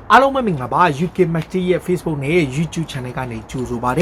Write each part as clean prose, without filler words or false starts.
အားလုံးပဲမင်္ဂလာပါ UK Match ရဲ့ Facebook နဲ့ YouTube Channel ကနေကြိုဆိုပါရစ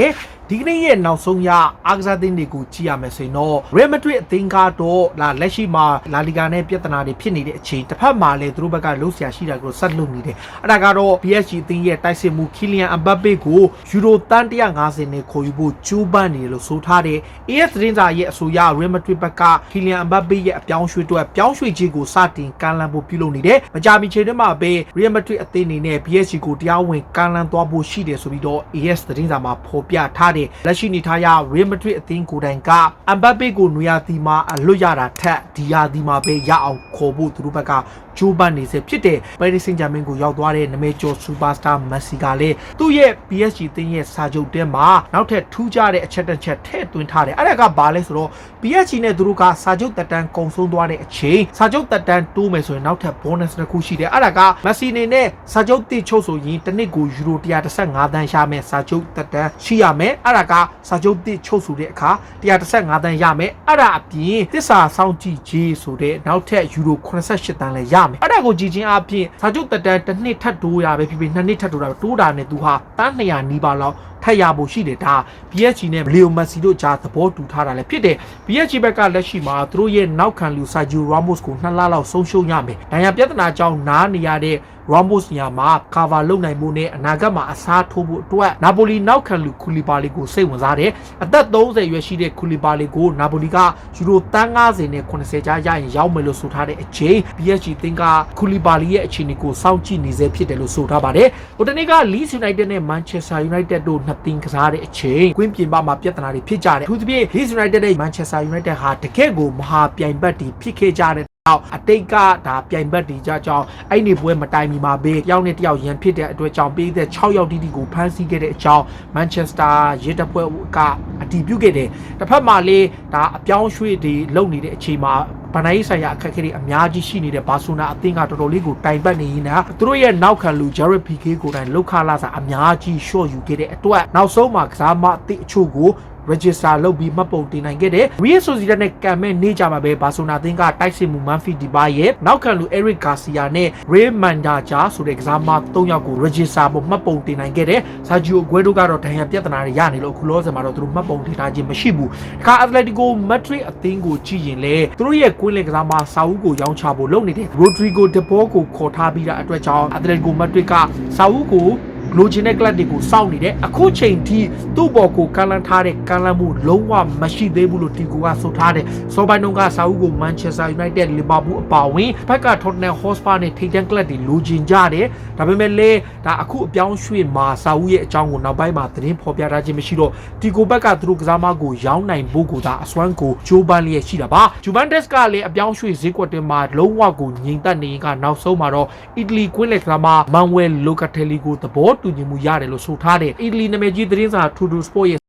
ေဒီကနေ့ရဲ့နောက်ဆုံးရအားကစားသင်းတွေကိုကြည့်ရမယ်ဆိုရင်တော့ Real Madrid အသင်းကတော့လက်ရှိမှာ La Liga နဲ့ပြဿနာတွေဖြစ်နေတဲ့အချိန်တစ်ဖက်မှာလည်းသူတို့ဘက်ကလှုပ်ရှားရှိတာကိုဆက်လုပ်နေတယ်အဲ့ဒါကတော့ PSG အသင်းရဲ့တိုက်စစ်မှု Kylian Mbappe ကိုယူရိုတန်း150နဲ့ခေါ်ယူဖို့ကြိုးပမ်းနေတယ်လို့ဆိုထားတယ် AS သတင်းစာရဲ့အဆိုအရ Real Madrid ဘက်က Kylian Mbappe ရဲ့အပြောင်းရွှေ့အတွက်ပြောင်းရွှေ့ခြင်းကိုစတင်ကမ်းလှမ်းဖို့ပြုလုပ်နေတယ်မကြာမီချိန်တွေမှာပဲ Real Madrid အသင်းအနေနဲ့ PSG ကိုတရားဝင်ကမ်းလှမ်းသွားဖို့ရှိတယ်ဆိုပြီးတော့ AS သတင်းစာမှာဖော်ပြထားတယ်လက်ရှိနေထားရ Real Madrid အသင်းကိုယ်တိုင်က Mbappe ကိုနွေရာသီမှာအလွတ်ရတာထက်ဒီရာသီမှာပဲရအောင်ခေါ်ဖို့သူတို့ဘက်ကဂျိုးပန်နေစေဖြစ်တယ် Paris Saint-Germain ကိုရောက်သွားတဲ့နမဲကျော် Superstar Messi ကလည်းသူ့ရဲ့ PSG အသင်းရဲ့စာချုပ်တဲမှာနောက်ထပ်ထူးခြားတဲ့အချက်တစ်ချက်ထည့်သွင်းထားတယ်အဲ့ဒါကဘာလဲဆိုတော့ PSG နဲ့သူတို့ကစာချုပ်တက်တန်းကုံဆုံးသွားတဲ့အချိန်စာချုပ်တက်တန်းတိုးမယ်ဆိုရင်နောက်ထပ် bonus တစ်ခုရှိတယ်အဲ့ဒါက Messi နေနဲ့စာချုပ်တိချုပ်ဆိုရင်တစ်နှစ်ကိုယူရို115သန်းရမယ်စာချုပ်တက်တန်းရှိရမယ်အဲ့ဒါကစာချုပ်တိချုပ်ဆိုတဲ့အခါ115သန်းရမယ်အဲ့ဒါအပြင်သစ္စာစောင့်ကြည့်ခြင်းဆိုတဲ့နောက်ထပ်ယူရို88သန်းလည်းရမယ်အဲ့ဒါကိုကြည့်ချင်းအပြင်စာချုပ်တက်တန်းတစ်နှစ်ထပ်တိုးရပဲဖြစ်ဖြစ်နှစ်နှစ်ထပ်တိုးတာတိုးတာနဲ့သူဟာတန်း200နီးပါးလောက်ထပ်ရဖို့ရှိတယ်ဒါ PSG နဲ့ Leo Messi တို့ကြားသဘောတူထားတာလည်းဖြစ်တယ် PSG ဘက်ကလက်ရှိမှာသူတို့ရဲ့နောက်ခံလူ Sergio Ramos ကို2လလောက်ဆုံးရှုံးရမယ်။ဒါရပြဿနာကြောင့်နားနေရတဲ့ Ramos ညမှာ cover လုပ်နိုင်ဖို့နဲ့အနာဂတ်မှာအစားထိုးဖို့အတွက်နာပိုလီနောက်ခံလူကူလီဘာလီကိုစိတ်ဝင်စားတယ်။အသက်30ရွယ်ရှိတဲ့ကူလီဘာလီကိုနာပိုလီကယူရိုတန်း50နဲ့80ကြားရရင်ရောက်မယ်လို့ဆိုထားတဲ့အချိန် PSG သင်းကကူလီဘာလီရဲ့အခြေအနေကိုစောင့်ကြည့်နေစေဖြစ်တယ်လို့ဆိုထားပါတယ်။ဟိုတနေ့က Leeds United နဲ့ Manchester United တို့နှစ်သင်းကစားတဲ့အချိန်ကွင်းပြင်ပမှာပြဿနာတွေဖြစ်ကြတယ်။အထူးသဖြင့် Leeds United နဲ့ Manchester United ဟာတကယ့်ကိုမဟာပြိုင်ဘက်တွေဖြစ်ခဲ့ကြတယ်အတိတ်ကဒါပြိုင်ဘက်တွေကြကြောင်းအဲ့ဒီပွဲမတိုင်မီမှာပဲတယောက်နဲ့တယောက်ရန်ဖြစ်တဲ့အတွက်ကြောင့်ပြည်သက်6ယောက်တိတိကိုဖမ်းဆီးခဲ့တဲ့အကြောင်းမန်ချက်စတာရဲတပ်ဖွဲ့ကအတည်ပြုခဲ့တယ်တစ်ဖက်မှာလေဒါအပြောင်းရွှေ့တွေလုပ်နေတဲ့အချိန်မှာဗန်နိုင်းဆိုင်ရာအခက်အခဲတွေအများကြီးရှိနေတဲ့ဘာဆိုနာအသင်းကတော်တော်လေးကိုတိုင်ပတ်နေရင်းနဲ့သူတို့ရဲ့နောက်ခံလူ Jared Piqué ကိုတိုင်လောက်ခလာစာအများကြီးရှော့ယူခဲ့တဲ့အတွက်နောက်ဆုံးမှာကစားမအသစ်အချို့ကိုregister လုပ်ပြီးမှတ်ပုံတင်နိုင်ခဲ့တယ် Real Sociedad နဲ့ကံမဲ့နေကြမှာပဲဘာဆိုနာသင်းကတိုက်စစ်မှု Memphis Depay ရဲ့နောက်ခံလူ Eric Garcia နဲ့ Ray Mandaja ဆိုတဲ့ကစားမ3ယောက်ကို register ပေါ်မှတ်ပုံတင်နိုင်ခဲ့တယ် Sergio Aguero ကတော့ဒဏ်ရာပြဿနာတွေရနေလို့အခုလောဆယ်မှာတော့သူတို့မှတ်ပုံတင်ထားခြင်းမရှိဘူးတခါ Atletico Madrid အသင်းကိုကြည့်ရင်လေသူတို့ရဲ့ကွင်းလက်ကစားမစာအုပ်ကိုရောင်းချဖို့လုပ်နေတယ် Rodrigo De Paul ကိုခေါ်ထားပြီးတာအတွက်ကြောင့် Atletico Madrid ကစာအုပ်ကိုလိုချင်တဲ့ကလပ်တွေကိုစောင့်နေတယ်အခုချိန်ထိသူ့ဘော်ကိုကမ်းလှမ်းထားတဲ့ကမ်းလှမ်းမှုလုံးဝမရှိသေးဘူးလို့တီကိုကဆိုထားတယ်စောပိုင်းတုန်းကစာအုပ်ကို Manchester United Liverpool အပါအဝင်ဘက်က Tottenham Hotspur နဲ့ထိပ်တန်းကလပ်တွေလိုချင်ကြတယ်ဒါပေမဲ့လည်းဒါအခုအပြောင်းရွှေ့မှာစာအုပ်ရဲ့အကြောင်းကိုနောက်ပိုင်းမှာသတင်းဖော်ပြထားခြင်းမရှိတော့တီကိုဘက်ကသူတို့ကစားမကိုရောင်းနိုင်ဖို့ကိုသာအစွမ်းကိုဂျိုးပန်းလျက်ရှိတာပါ Juventus ကလည်းအပြောင်းရွှေ့ဈေးကွက်တွေမှာလုံးဝကိုငြိမ်သက်နေရင်ကနောက်ဆုံးမှာတော့အီတလီကွင်းလက်ကစားမ Manuel Locatelli ကိုသဘောတူညီမှုရတယ်လို့ဆိုထားတယ်အီတလီနာမည်ကြီးသတင်းစာ Tutto Sport ရဲ့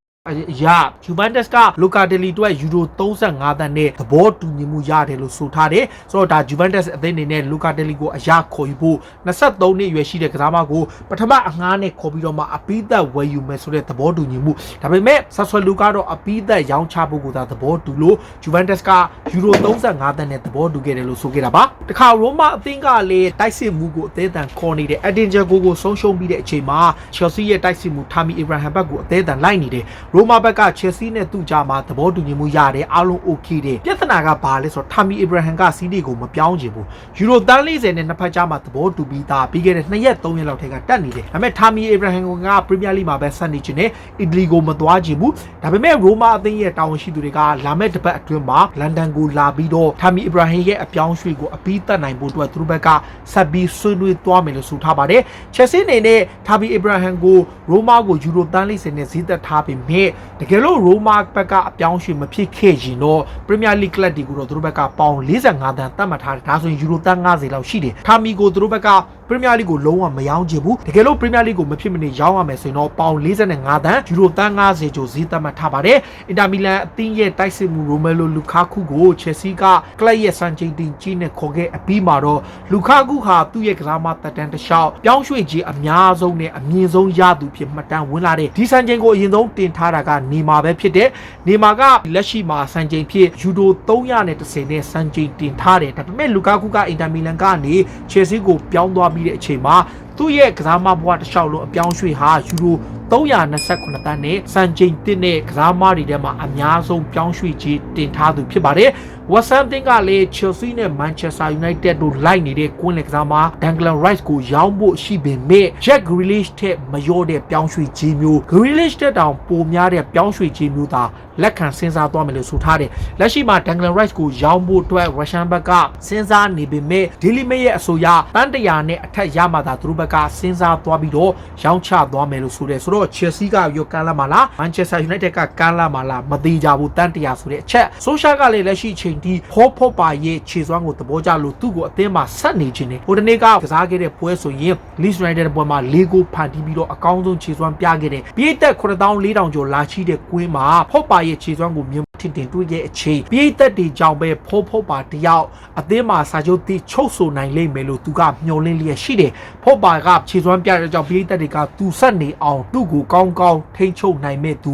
Juventus က Locatelli အတွက်ယူရို35သန်းနဲ့သဘောတူညီမှုရတယ်လို့ဆိုထားတယ်ဆိုတော့ဒါ Juventus အသင်းအနေနဲ့ Locatelli ကိုအရခေါ်ယူဖို့23နှစ်အရွယ်ရှိတဲ့ကစားမကိုပထမအငှားနဲ့ခေါ်ပြီးတော့မှအပိသက်ဝယ်ယူမယ်ဆိုတဲ့သဘောတူညီမှုဒါပေမဲ့ Sassuolo ကတော့အပိသက်ရောင်းချဖို့ကိုသာသဘောတူလို့ Juventus ကယူရို35သန်းနဲ့သဘောတူခဲ့တယ်လို့ဆိုခဲ့တာပါတခါ Roma အသင်းကလည်းတိုက်စစ်မှုကိုအသေးအံခေါ်နေတဲ့ Edin Dzeko ကိုဆုံးရှုံးပြီးတဲ့အချိန်မှာ Chelsea ရဲ့တိုက်စစ်မှု Tammy Abraham ဘက်ကိုအသေးအံလိုက်နေတယ်ရိုမာဘက်က Chelsea နဲ့သူ့ကြားမှာသဘောတူညီမှုရတယ်အားလုံး okay တယ်ပြဿနာကဘာလဲဆိုတော့ Tammy Abraham ကစီးတီကိုမပြောင်းချင်ဘူးယူရိုတန်း40နဲ့နှစ်ဖက်ကြားမှာသဘောတူပြီးသားပြီးခဲ့တဲ့2ရက်3ရက်လောက်ထဲကတက်နေတယ်ဒါပေမဲ့ Tammy Abraham က Premier League မှာပဲဆက်နေချင်တယ်အီတလီကိုမသွားချင်ဘူးဒါပေမဲ့ရိုမာအသင်းရဲ့တာဝန်ရှိသူတွေကလာမဲ့တစ်ပတ်အတွင်းမှာလန်ဒန်ကိုလာပြီးတော့ Tammy Abraham ရဲ့အပြောင်းရွှေ့ကိုအပြီးသတ်နိုင်ဖို့အတွက်သူတို့ဘက်ကဆက်ပြီးဆွေးနွေးသွားမယ်လို့ဆိုထားပါတယ် Chelsea အနေနဲ့ Tammy Abraham ကိုရိုမာကိုယူရိုတန်း40နဲ့ဈေးသက်ထားပြီးမြဲတကယ်လို့ရိုမာဘက်ကအပြောင်းရွှေ့မဖြစ်ခဲ့ရင်တော့ Premier League ကလပ်တွေကိုတော့သူတို့ဘက်ကပေါင်45သန်းတတ်မှတ်ထားတယ်ဒါဆိုရင်ယူရိုတန်း50လောက်ရှိတယ်ထာမီကိုသူတို့ဘက်က Premier League ကိုလုံးဝမရောင်းချင်ဘူးတကယ်လို့ Premier League ကိုမဖြစ်မနေရောင်းရမယ်ဆိုရင်တော့ပေါင်45သန်းယူရိုတန်း50ကျော်ဈေးသတ်မှတ်ထားပါတယ်အင်တာမီလန်အသင်းရဲ့တိုက်စစ်မှု Romelu Lukaku ကို Chelsea ကကလပ်ရဲ့စံချိန်တင်ကြီးနဲ့ခေါ်ခဲ့အပြီးမှာတော့ Lukaku ဟာသူ့ရဲ့ကစားမသက်တမ်းတစ်လျှောက်ပြောင်းရွှေ့ခြင်းအများဆုံးနဲ့အမြင့်ဆုံးရသူဖြစ်မှတ်တမ်းဝင်လာတဲ့ဒီစံချိန်ကိုအရင်ဆုံးတင်ထားတာကနေမာပဲဖြစ်တဲ့နေမာကလက်ရှိမှာစံချိန်ဖြစ်ယူရို310နဲ့စံချိန်တင်ထားတယ်ဒါပေမဲ့ Lukaku ကအင်တာမီလန်ကနေ Chelsea ကိုပြောင်းသွားပြီးတဲ့အချိန်မှာ သူ့ရဲ့ကစားမဘဝတစ်လျှောက်လုံးအပြောင်းရွှေ့ဟာယူရို329တန်းနဲ့စံချိန်တစ်နဲ့ကစားမတွေထဲမှာအများဆုံးပြောင်းရွှေ့ခြင်းတင်ထားသူဖြစ်ပါတယ်ဝက်ဆမ်တင်ကလည်း Chelsea နဲ့ Manchester United တို့လိုက်နေတဲ့ကွင်းလက်ကစားမ Declan Rice ကိုရောင်းဖို့ရှိပေမဲ့ Jack Grealish ထက်မလျော့တဲ့ပြောင်းရွှေ့ခြင်းမျိုး Grealish တက်တောင်ပိုများတဲ့ပြောင်းရွှေ့ခြင်းမျိုးသာလက်ခံစဉ်းစားသွားမယ်လို့ဆိုထားတယ်။လက်ရှိမှာ Declan Rice ကိုရောင်းဖို့အတွက် Russian ဘက်ကစဉ်းစားနေပေမဲ့ Daily Mail ရဲ့အဆိုအရတန်း100နဲ့အထက်ရမှသာသူတို့ဘက်ကစဉ်းစားသွားပြီးတော့ရောင်းချသွားမယ်လို့ဆိုတယ်။ဆိုတော့ Chelsea ကရောကမ်းလာမှာလား Manchester United ကကမ်းလာမှာလားမသိကြဘူးတန်း100ဆိုတဲ့အချက် Social ကလည်းလက်ရှိချိန်ထိဖောပါရဲ့ခြေစွမ်းကိုသဘောကျလို့သူ့ကိုအသင်းမှာဆက်နေခြင်းနဲ့ဟိုတနေ့ကကစားခဲ့တဲ့ပွဲဆိုရင် Leeds United ပွဲမှာ4ဂိုးဖန်တီးပြီးတော့အကောင်းဆုံးခြေစွမ်းပြခဲ့တယ်။ပြည်သက်9400ကျော်လာရှိတဲ့ကွင်းမှာဖောပါရဲ့ခြေစွမ်းကိုမြင်ထင်တင်တွေ့တဲ့အချိန်ပြည်သက်တွေကြောင့်ပဲဖောပါတယောက်အသင်းမှာစာချုပ်တီးချုပ်ဆိုနိုင်လိမ့်မယ်လို့သူကမျှော်လင့်လျက်ရှိတယ်။ဖောပါကခြေစွမ်းပြတဲ့ကြောင့်ပြည်သက်တွေကသူဆက်နေအောင်သူ့ကိုကောင်းကောင်းထိန်းချုပ်နိုင်မဲ့သ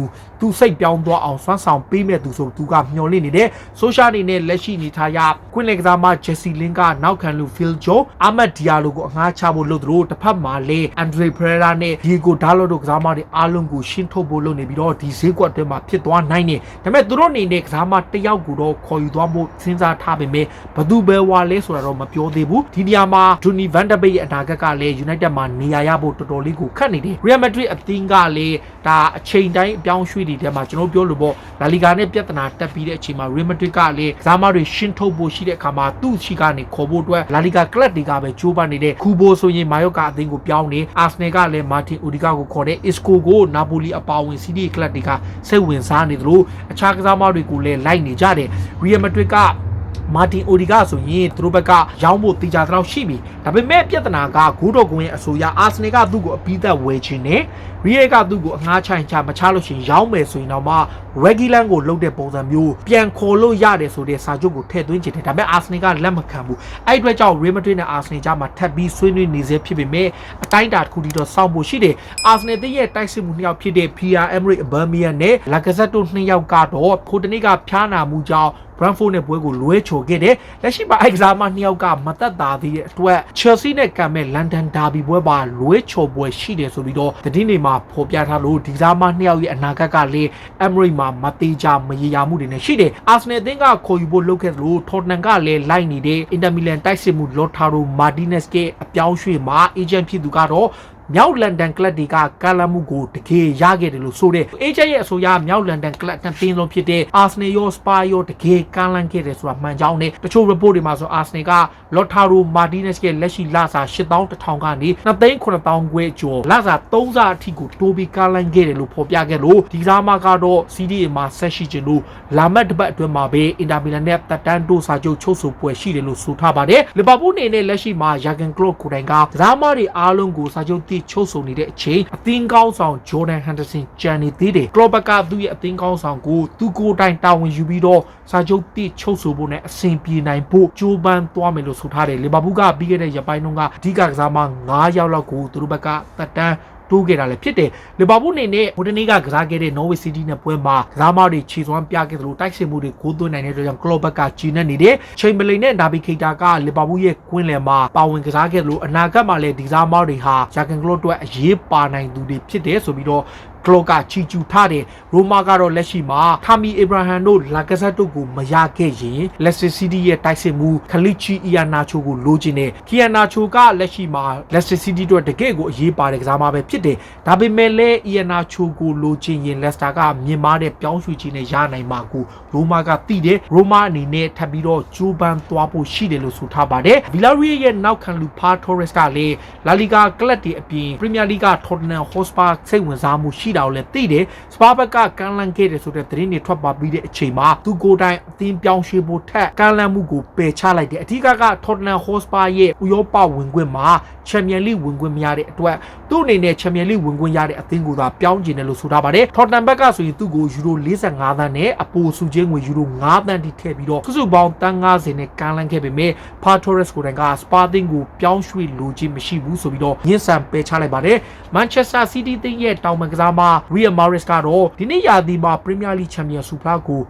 ူစိတ်ပြောင်းသွားအောင်စွမ်းဆောင်ပေးမဲ့သူဆိုသူကမျှော်လင့်နေတယ်။ Social အနေနဲ့လက်ရှိနေထားရကွင်းလက်ကစားမ Jesse Lingard ကနောက်ခံလူ Phil Jones Ahmed Diallo ကိုအငှားချဖို့လုပ်သလိုတစ်ဖက်မှာလည်း Andre Pereira နဲ့ Diego Dalot တို့ကစားမတွေအားလုံးကိုရှင်းထုတ်ဖို့လုပ်နေပြီးတော့ဒီဈေးကွက်အတွင်းမှာဖြစ်သွားနိုင်တယ်။ဒါပေမဲ့သူတို့အနေနဲ့ကစားမတစ်ယောက်ကိုတော့ခေါ်ယူသွားဖို့စဉ်းစားထားပေမဲ့ဘသူပဲဝါလဲဆိုတာတော့မပြောသေးဘူး။ဒီနေရာမှာ Donny van de Beek ရဲ့အနာဂတ်ကလည်း United မှာနေရာရဖို့တော်တော်လေးကိုခက်နေတယ်။ Real Madrid အသင်းကလည်းဒါအချိန်တိုင်းအပြောင်းရွှေ့တွေထဲမှာကျွန်တော်ပြောလို့ပေါ့ La Liga နဲ့ပြဿနာတက်ပြီးတဲ့အချိန်မှာ Real Madrid ကလည်းကစားမတွေရှင်းထုတ်ဖို့ရှိတဲ့အခါမှာသူ့ရှိကနေခေါ်ဖို့အတွက် La Liga ကလပ်တွေကပဲကြိုးပမ်းနေတဲ့ကူဘိုဆိုရင်မာယော့ကာအသင်းကိုပြောင်းနေ Arsenal ကလည်း Martin Odegaard ကိုခေါ်တဲ့ Isco ကို Napoli အပါအဝင် CD ကလပ်တွေကစိတ်ဝင်စားနေသလိုအခြားကစားမတွေကိုလည်းလိုက်နေကြတယ် Real Madrid ကMartin Odegaard ဆိုရင်သူတို့ဘက်ကရောင်းဖို့တေချာတော့ရှိပြီဒါပေမဲ့ပြဿနာကဂိုးတော်ကွင်းရဲ့အဆိုအရ Arsenal ကသူ့ကိုအပြီးသက်ဝယ်ခြင်းနဲ့ Real ကသူ့ကိုအငှားချိုင်ချမချလို့ရှိရင်ရောင်းမယ်ဆိုရင်တော့မှ Regular ကိုလုပ်တဲ့ပုံစံမျိုးပြန်ခေါ်လို့ရတယ်ဆိုတဲ့စာချုပ်ကိုထည့်သွင်းချင်တယ်ဒါပေမဲ့ Arsenal ကလက်မခံဘူးအဲ့အတွက်ကြောင့် Real Madrid နဲ့ Arsenal ကြားမှာထပ်ပြီးဆွေးနွေးနေစေဖြစ်ပေမဲ့အတိုင်းအတာတစ်ခုတည်းတော့စောင့်ဖို့ရှိတယ် Arsenal ရဲ့တိုက်စစ်မှုနှစ်ယောက်ဖြစ်တဲ့ Pierre-Emerick Aubameyang နဲ့ Lacazette တို့နှစ်ယောက်ကတော့ခိုတနေ့ကဖျားနာမှုကြောင့်Brentford နဲ့ပွဲကိုလွဲချော်ခဲ့တယ်။လက်ရှိမှာကစားမနှစ်ယောက်ကမသက်သာသေးတဲ့အတွက် Chelsea နဲ့ကံမဲ့ London Derby ပွဲပါလွဲချော်ပွဲရှိတယ်ဆိုပြီးတော့သတင်းတွေမှာဖော်ပြထားလို့ဒီကစားမနှစ်ယောက်ရဲ့အနာဂတ်ကလည်း Emirates မှာမသေးချာမရေရာမှုတွေနဲ့ရှိတယ်။ Arsenal အသင်းကခေါ်ယူဖို့လုပ်ခဲ့သလို Tottenham ကလည်းလိုက်နေတဲ့ Inter Milan တိုက်စစ်မှု Lautaro Martinez ရဲ့အပြောင်းရွှေ့မှာ agent ဖြစ်သူကတော့မြောက်လန်ဒန်ကလပ်တွေကကမ်းလှမ်းမှုကိုတကယ်ရခဲ့တယ်လို့ဆိုတဲ့ agent ရဲ့အဆိုအရမြောက်လန်ဒန်ကလပ်နှစ်သင်းလုံးဖြစ်တဲ့ Arsenal ရော Spurs ရောတကယ်ကမ်းလှမ်းခဲ့တယ်ဆိုတာမှန်ကြောင်းနဲ့တချို့ report တွေမှာဆို Arsenal က Lautaro Martinez ရဲ့လက်ရှိလစာ8100ကနေ2,900ခွဲကျော်လစာ3ဆအထိကိုတိုးပြီးကမ်းလှမ်းခဲ့တယ်လို့ဖော်ပြခဲ့လို့ဒီကစားမကတော့ CDA မှာဆက်ရှိခြင်းလို့လာမတ်တစ်ပတ်အတွင်းမှာပဲ Inter Milan နဲ့တက်တန်းတိုးစာချုပ်ချုပ်ဆိုပွဲရှိတယ်လို့ဆိုထားပါတယ်။ Liverpool အနေနဲ့လက်ရှိမှာ Jurgen Klopp ကိုယ်တိုင်ကကစားမတွေအားလုံးကိုစာချုပ်ချုပ်ဆိုနေတဲ့အချိန်အသင်းကောင်းဆောင် Jordan Henderson ကြံနေသေးတယ်။ Klopp ကသူ့ရဲ့အသင်းကောင်းဆောင်ကိုသူကိုယ်တိုင်တာဝန်ယူပြီးတော့စာချုပ်တိချုပ်ဆိုဖို့နဲ့အဆင်ပြေနိုင်ဖို့ကြိုးပမ်းသွားမယ်လို့ဆိုထားတယ်။ Liverpool ကပြီးခဲ့တဲ့ရက်ပိုင်းတုန်းကအဓိကကစားမ9ယောက်လောက်ကိုသူတို့ဘက်ကတက်တန်းတိုးခဲ့တာလည်းဖြစ်တယ်။ Liverpool အနေနဲ့ဟိုတနေ့ကကစားခဲ့တဲ့ Norwich City နဲ့ပွဲမှာကစားမတွေခြေစွမ်းပြခဲ့သလိုတိုက်စစ်မှုတွေဂိုးသွင်းနိုင်တဲ့အတွက်ကြောင့် Klopp ဘက်ကဂျင်းနေတယ်။ Chamberlain နဲ့ Naby Keita က Liverpool ရဲ့ကွင်းလယ်မှာပါဝင်ကစားခဲ့သလိုအနာဂတ်မှာလည်းဒီကစားမတွေဟာ Jurgen Klopp အတွက်အရေးပါနိုင်သူတွေဖြစ်တယ်ဆိုပြီးတော့Klopp ကချီကျူထားတယ်။ရိုမာကတော့လက်ရှိမှာTammy Abraham တို့ Lacazette တို့ကိုမရခဲ့ရင် Leicester City ရဲ့တိုက်စစ်မှု Kelechi Iheanacho ကိုလိုချင်တယ်။ Iheanacho ကလက်ရှိမှာ Leicester City တို့တကယ့်ကိုအရေးပါတဲ့ကစားမပဲဖြစ်တယ်။ဒါပေမဲ့လည်း Iheanacho ကိုလိုချင်ရင် Leicester ကမြင်မာတဲ့ပြောင်းရွှေ့ခြင်းနဲ့ရနိုင်မှာကိုရိုမာကသိတယ်။ရိုမာအနေနဲ့ထပ်ပြီးတော့ကြိုးပမ်းသွားဖို့ရှိတယ်လို့ဆိုထားပါတယ်။ Villarreal ရဲ့နောက်ခံလူ Pau Torres ကလည်း La Liga ကလပ်တွေအပြင် Premier League က Tottenham Hotspur စိတ်ဝင်စားမှုရှိတာကိုလည်းသိတယ်စပါဘက်ကကမ်းလှမ်းခဲ့တယ်ဆိုတဲ့သတင်းတွေထွက်ပါပြီးတဲ့အချိန်မှာသူကိုယ်တိုင်အသင်းပြောင်းရွှေ့ဖို့ထက်ကမ်းလှမ်းမှုကိုပယ်ချလိုက်တယ်အထူးက Tottenham Hotspur ရဲ့ဥရောပဝင်ခွင့်မှာ Champions League ဝင်ခွင့်မရတဲ့အတွက်သူ့အနေနဲ့ Champions League ဝင်ခွင့်ရတဲ့အသင်းကိုသာပြောင်းကျင်တယ်လို့ဆိုထားပါတယ် Tottenham ဘက်ကဆိုရင်သူ့ကိုယူရို45သန်းနဲ့အပိုစုချင်းငွေယူရို5သန်းထိထည့်ပြီးတော့စုစုပေါင်းတန်း90နဲ့ကမ်းလှမ်းခဲ့ပေမဲ့ Pau Torres ကိုယ်တိုင်က Spurs အသင်းကိုပြောင်းရွှေ့လိုခြင်းမရှိဘူးဆိုပြီးတော့ညှဉ်းဆန်ပယ်ချလိုက်ပါတယ် Manchester City အသင်းရဲ့တောင်ပံကစားမ Riyad Mahrez ကတော့ဒီနေ့ရာသီမှာ Premier League Champions ဆုဖလားကို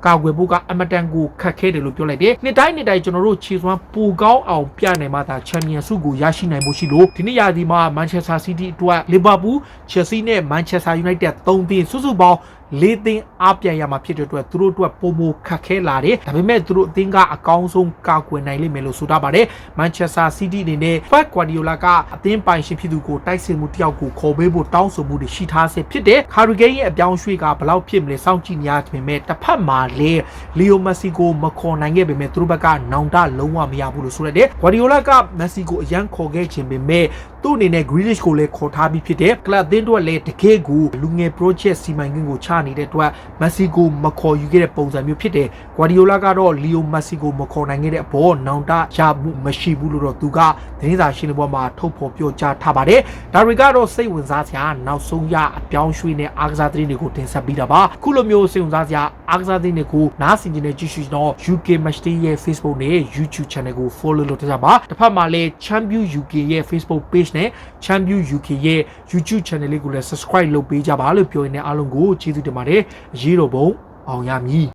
ကာကွယ်ဖို့ကအမတန်ကိုခက်ခဲတယ်လို့ပြောလိုက်တယ်။နှစ်တိုင်းကျွန်တော်တို့ခြေစွမ်းပိုကောင်းအောင်ပြနိုင်မှသာချန်ပီယံဆုကိုရရှိနိုင်မှုရှိလို့ဒီနေ့ရာသီမှာမန်ချက်စတာစီးတီးအတွက်လီဗာပူးချယ်ဆီနဲ့မန်ချက်စတာယူနိုက်တက်3သင်းစုစုပေါင်း4သင်းအားပြိုင်ရမှာဖြစ်တဲ့အတွက်သူတို့အတွက်ပုံမခက်ခဲလာတယ်ဒါပေမဲ့သူတို့အသင်းကအကောင်းဆုံးကာကွယ်နိုင်လိမ့်မယ်လို့ဆိုထားပါတယ်မန်ချက်စတာစီးတီးအနေနဲ့ဖက်ကွာဒီယိုလာကအသင်းပိုင်ရှင်ဖြစ်သူကိုတိုက်စစ်မှုတယောက်ကိုခေါ်ပေးဖို့တောင်းဆိုမှုတွေရှိထားဆဲဖြစ်တဲ့ခါရီဂိမ်းရဲ့အပြောင်းရွှေ့ကဘလောက်ဖြစ်မလဲစောင့်ကြည့်နေရပေမဲ့တစ်ဖက်မှာလေလီယိုမက်ဆီကိုမခေါ်နိုင်ခဲ့ပေမဲ့သူတို့ဘက်ကနောင်တလုံးဝမရဘူးလို့ဆိုရတယ်ဂွာဒီယိုလာကမက်ဆီကိုအရန်ခေါ်ခဲ့ခြင်းပေမဲ့သူ့အနေနဲ့ Grealish ကိုလည်းခေါ်ထားပြီးဖြစ်တဲ့ကလပ်အသင်းတို့လည်းတကယ်ကိုလူငယ် project စီမံကိန်းကိုချနေတဲ့အတွက်မက်ဆီကိုမခေါ်ယူခဲ့တဲ့ပုံစံမျိုးဖြစ်တယ်ဂွာဒီယိုလာကတော့လီယိုမက်ဆီကိုမခေါ်နိုင်ခဲ့တဲ့အပေါ်နောင်တရမှုမရှိဘူးလို့တော့သူကသတင်းစာရှင်းလင်းပွဲမှာထုတ်ဖော်ပြောကြားထားပါတယ်ဒါတွေကတော့စိတ်ဝင်စားစရာနောက်ဆုံးရအပြောင်းရွှေ့နဲ့အားကစားသတင်းတွေကိုတင်ဆက်ပေးတာပါခုလိုမျိုးစိတ်ဝင်စားစရာအားကစားသတင်းတွေကိုနားဆင်ကြတဲ့ကြည့်ရှုတော့ UK Matchday ရဲ့ Facebook နဲ့ YouTube channel ကို follow လုပ်ထားကြပါတစ်ဖက်မှာလည်း Champion UK ရဲ့ Facebook page နဲ့ Champion UK ရဲ့ YouTube channel လေးကိုလည်း subscribe လုပ်ပေးကြပါလို့ပြောရင်းနဲ့အားလုံးကိုကျေးဇူးတင်ပါတယ်အရေးတော်ပုံအောင်ရမည်